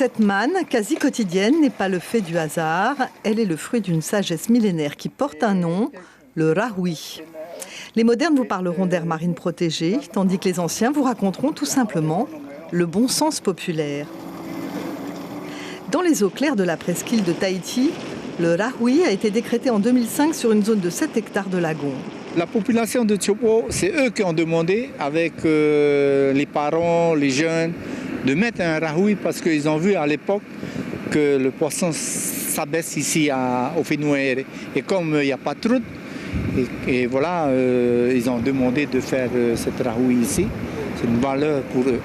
Cette manne, quasi quotidienne, n'est pas le fait du hasard. Elle est le fruit d'une sagesse millénaire qui porte un nom, le rahoui. Les modernes vous parleront d'aires marines protégées, tandis que les anciens vous raconteront tout simplement le bon sens populaire. Dans les eaux claires de la presqu'île de Tahiti, le rahoui a été décrété en 2005 sur une zone de 7 hectares de lagon. La population de Tiopo, c'est eux qui ont demandé, avec les parents, les jeunes, de mettre un rahoui parce qu'ils ont vu à l'époque que le poisson s'abaisse ici au Fénouéré. Et comme il n'y a pas de route, et voilà, ils ont demandé de faire cette rahoui ici. C'est une valeur pour eux.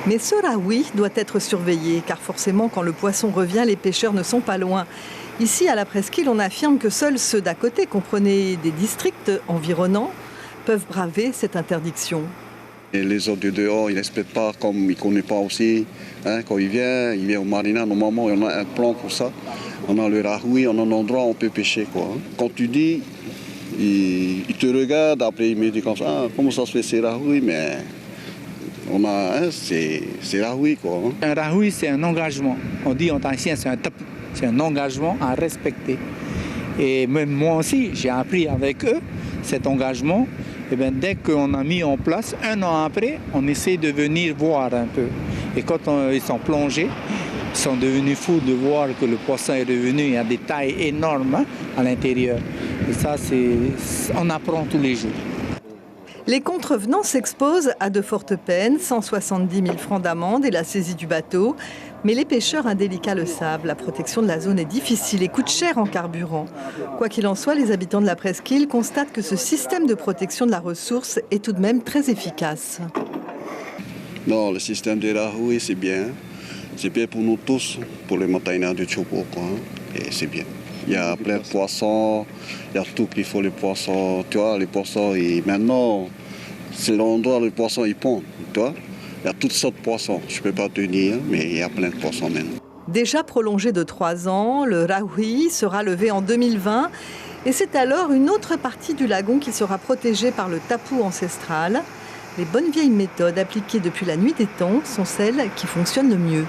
Mais ce rahoui doit être surveillé, car forcément, quand le poisson revient, les pêcheurs ne sont pas loin. Ici, à la presqu'île, on affirme que seuls ceux d'à côté, comprenez des districts environnants, peuvent braver cette interdiction. Et les autres de dehors, ils ne respectent pas, comme ils ne connaissent pas aussi. Quand il vient au marina, normalement, on a un plan pour ça. On a le rahoui, on a un endroit où on peut pêcher, quoi. Quand tu dis, ils te regardent, après ils me disent comme ça, ah, comment ça se fait, c'est rahoui, mais on a, c'est rahoui, quoi. Un rahoui, c'est un engagement. On dit en tahitien, c'est un tapu. C'est un engagement à respecter. Et même moi aussi, j'ai appris avec eux cet engagement. Et bien, dès qu'on a mis en place, un an après, on essaie de venir voir un peu. Et quand ils sont plongés, ils sont devenus fous de voir que le poisson est revenu. Il y a des tailles énormes à l'intérieur. Et ça, on apprend tous les jours. Les contrevenants s'exposent à de fortes peines, 170 000 francs d'amende et la saisie du bateau. Mais les pêcheurs indélicats le savent, la protection de la zone est difficile et coûte cher en carburant. Quoi qu'il en soit, les habitants de la presqu'île constatent que ce système de protection de la ressource est tout de même très efficace. Non, le système des rahoui, c'est bien. C'est bien pour nous tous, pour les montagnards de Tiopo, quoi. Et c'est bien. Il y a plein de poissons, il y a tout qu'il faut, les poissons. Tu vois, les poissons, et maintenant, c'est l'endroit où les poissons ils pondent, tu vois. Il y a toutes sortes de poissons, je ne peux pas te dire, mais il y a plein de poissons maintenant. Déjà prolongé de 3 ans, le rahoui sera levé en 2020. Et c'est alors une autre partie du lagon qui sera protégée par le tapu ancestral. Les bonnes vieilles méthodes appliquées depuis la nuit des temps sont celles qui fonctionnent le mieux.